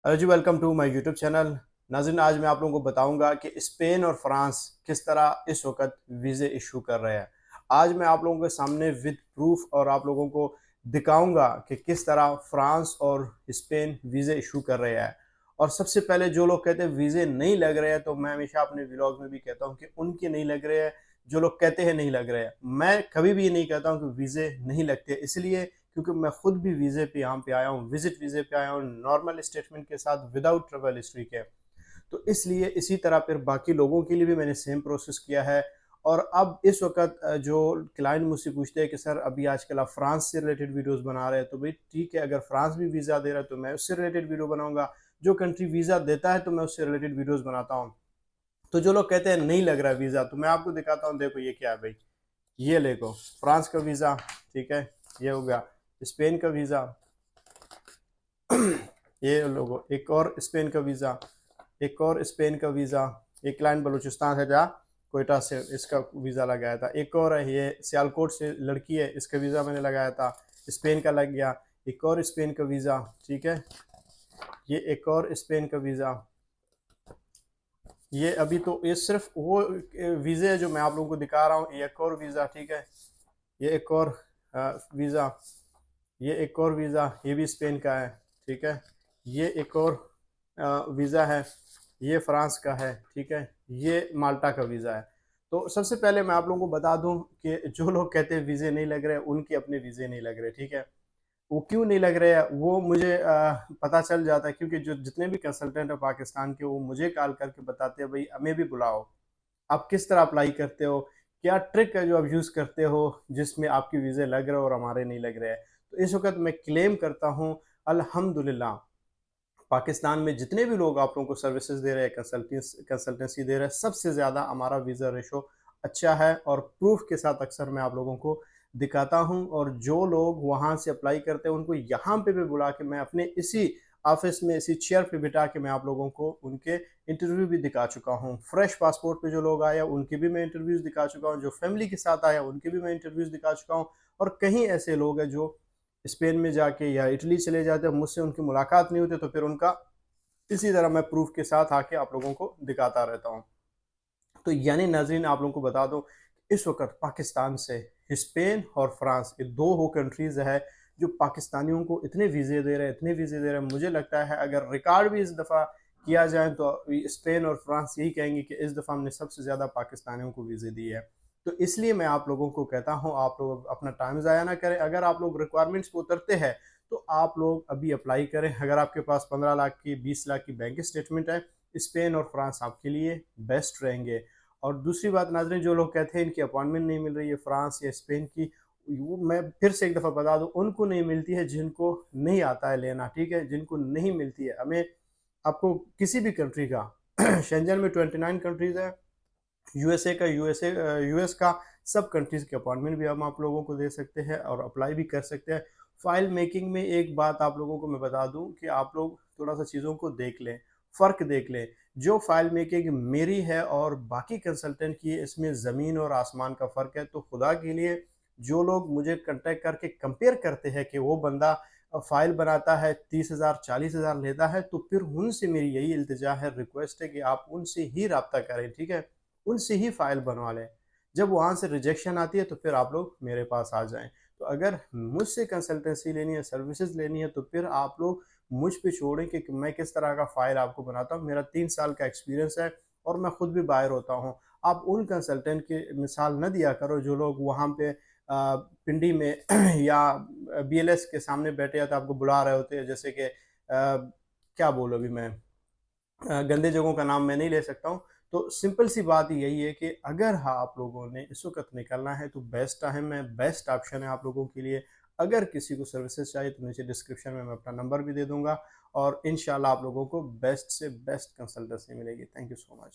Hello ji, welcome to my YouTube channel. नाज़रीन, आज मैं आप लोगों को बताऊंगा कि स्पेन और फ्रांस किस तरह इस वक्त वीज़े इशू कर रहे हैं। आज मैं आप लोगों के सामने विद प्रूफ और आप लोगों को दिखाऊंगा कि किस तरह फ्रांस और स्पेन वीज़े इशू कर रहे हैं। और सबसे पहले जो लोग कहते हैं वीज़े नहीं लग रहे हैं, तो मैं हमेशा अपने व्लॉग में भी कहता हूँ कि उनके नहीं लग रहे हैं। जो लोग कहते हैं नहीं लग रहे हैं, मैं कभी भी ये नहीं कहता हूँ कि वीज़े नहीं लगते, इसलिए क्योंकि मैं खुद भी वीज़े पे यहाँ पे आया हूँ, विजिट वीज़े पे आया हूँ, नॉर्मल स्टेटमेंट के साथ विदाउट ट्रैवल हिस्ट्री के। तो इसलिए इसी तरह फिर बाकी लोगों के लिए भी मैंने सेम प्रोसेस किया है। और अब इस वक्त जो क्लाइंट मुझसे पूछते हैं कि सर अभी आजकल आप फ्रांस से रिलेटेड वीडियोस बना रहे हैं, तो भाई ठीक है, अगर फ्रांस भी वीज़ा दे रहा है तो मैं उससे रिलेटेड वीडियो बनाऊंगा। जो कंट्री वीज़ा देता है तो मैं उससे रिलेटेड वीडियोस बनाता हूँ। तो जो लोग कहते हैं नहीं लग रहा है वीज़ा, तो मैं आपको दिखाता हूँ। देखो ये क्या है भाई, ये देखो फ्रांस का वीज़ा, ठीक है, ये हो गया। स्पेन का वीज़ा, ये लोगो एक और स्पेन का वीज़ा, एक और स्पेन का वीज़ा। एक क्लाइंट बलूचिस्तान से जा, कोयटा से, इसका वीज़ा लगाया था। एक और है, ये सियालकोट से लड़की है, इसका वीज़ा मैंने लगाया था, स्पेन का लग गया। एक और स्पेन का वीज़ा, ठीक है, ये एक और स्पेन का वीज़ा। ये अभी तो ये सिर्फ वो वीज़े है जो मैं आप लोगों को दिखा रहा हूँ। ये एक और वीज़ा, ठीक है, ये एक और वीज़ा, ये एक और वीज़ा, ये भी स्पेन का है, ठीक है। ये एक और वीज़ा है, ये फ्रांस का है, ठीक है। ये माल्टा का वीज़ा है। तो सबसे पहले मैं आप लोगों को बता दूं कि जो लोग कहते हैं वीज़े नहीं लग रहे, उनके अपने वीज़े नहीं लग रहे, ठीक है। वो क्यों नहीं लग रहे हैं वो मुझे पता चल जाता है, क्योंकि जो जितने भी कंसल्टेंट है पाकिस्तान के, वो मुझे कॉल करके बताते हैं भाई हमें भी बुलाओ, आप किस तरह अप्लाई करते हो, क्या ट्रिक है जो आप यूज़ करते हो जिसमें आपके वीज़े लग रहे हो और हमारे नहीं लग रहे हैं। तो इस वक्त मैं क्लेम करता हूँ, अल्हम्दुलिल्लाह, पाकिस्तान में जितने भी लोग आप लोगों को सर्विसेज दे रहे हैं, कंसल्टेंसी दे रहे हैं, सबसे ज़्यादा हमारा वीज़ा रेशो अच्छा है। और प्रूफ के साथ अक्सर मैं आप लोगों को दिखाता हूँ। और जो लोग वहाँ से अप्लाई करते हैं उनको यहाँ पे भी बुला के मैं अपने इसी ऑफिस में, इसी चेयर पे बिठा के मैं आप लोगों को उनके इंटरव्यू भी दिखा चुका हूँ। फ्रेश पासपोर्ट पे जो लोग आए उनके भी मैं इंटरव्यूज़ दिखा चुका हूँ, जो फैमिली के साथ आया उनके भी मैं इंटरव्यूज़ दिखा चुका हूँ। और कहीं ऐसे लोग हैं जो स्पेन में जाके या इटली चले जाते हैं, मुझसे उनकी मुलाकात नहीं होती, तो फिर उनका इसी तरह मैं प्रूफ के साथ आके आप लोगों को दिखाता रहता हूँ। तो यानी नाजरीन, आप लोगों को बता दूं, इस वक्त पाकिस्तान से स्पेन और फ्रांस, ये दो वो कंट्रीज़ है जो पाकिस्तानियों को इतने वीज़े दे रहे हैं, इतने वीज़े दे रहे हैं। मुझे लगता है अगर रिकॉर्ड भी इस दफ़ा किया जाए तो स्पेन और फ्रांस यही कहेंगे कि इस दफ़ा हमने सबसे ज़्यादा पाकिस्तानियों को वीज़े दिए हैं। तो इसलिए मैं आप लोगों को कहता हूँ, आप लोग अपना टाइम ज़ाया ना करें। अगर आप लोग रिक्वायरमेंट्स को उतरते हैं तो आप लोग अभी अप्लाई करें। अगर आपके पास 15 लाख की, 20 लाख की बैंक स्टेटमेंट है, स्पेन और फ्रांस आपके लिए बेस्ट रहेंगे। और दूसरी बात नाज़रीन, जो लोग कहते हैं इनकी अपॉइंटमेंट नहीं मिल रही है फ्रांस या स्पेन की, वो मैं फिर से एक दफ़ा बता दूं, उनको नहीं मिलती है जिनको नहीं आता है लेना, ठीक है, जिनको नहीं मिलती है। हमें आपको किसी भी कंट्री का शेंजन में 29 कंट्रीज़ है, यूएसए का, यूएस का, सब कंट्रीज़ के अपॉइंटमेंट भी हम आप लोगों को दे सकते हैं और अप्लाई भी कर सकते हैं। फाइल मेकिंग में एक बात आप लोगों को मैं बता दूं कि आप लोग थोड़ा सा चीज़ों को देख लें, फ़र्क देख लें। जो फाइल मेकिंग मेरी है और बाकी कंसल्टेंट की है, इसमें ज़मीन और आसमान का फ़र्क है। तो खुदा के लिए, जो लोग मुझे कांटेक्ट करके कंपेयर करते हैं कि वो बंदा फ़ाइल बनाता है 30,000 40,000 लेता है, तो फिर उनसे मेरी यही इल्तिजा है, रिक्वेस्ट है कि आप उनसे ही रब्ता करें, ठीक है, उनसे ही फाइल बनवा लें। जब वहाँ से रिजेक्शन आती है तो फिर आप लोग मेरे पास आ जाएँ। तो अगर मुझसे कंसल्टेंसी लेनी है, सर्विसेज़ लेनी है, तो फिर आप लोग मुझ पे छोड़ें कि मैं किस तरह का फ़ाइल आपको बनाता हूँ। मेरा 3 साल का एक्सपीरियंस है और मैं खुद भी बायर होता हूँ। आप उन कंसल्टेंट की मिसाल ना दिया करो जो लोग वहाँ पे पिंडी में या बीएलएस के सामने बैठे या तो आपको बुला रहे होते हैं, जैसे कि क्या बोलूँ अभी मैं, गंदे जगहों का नाम मैं नहीं ले सकता हूँ। तो सिंपल सी बात यही है कि अगर हाँ आप लोगों ने इस वक्त निकलना है तो बेस्ट टाइम है, बेस्ट ऑप्शन है आप लोगों के लिए। अगर किसी को सर्विसेज चाहिए तो नीचे डिस्क्रिप्शन में मैं अपना नंबर भी दे दूंगा और इंशाल्लाह आप लोगों को बेस्ट से बेस्ट कंसल्टेंसी मिलेगी। Thank you so much.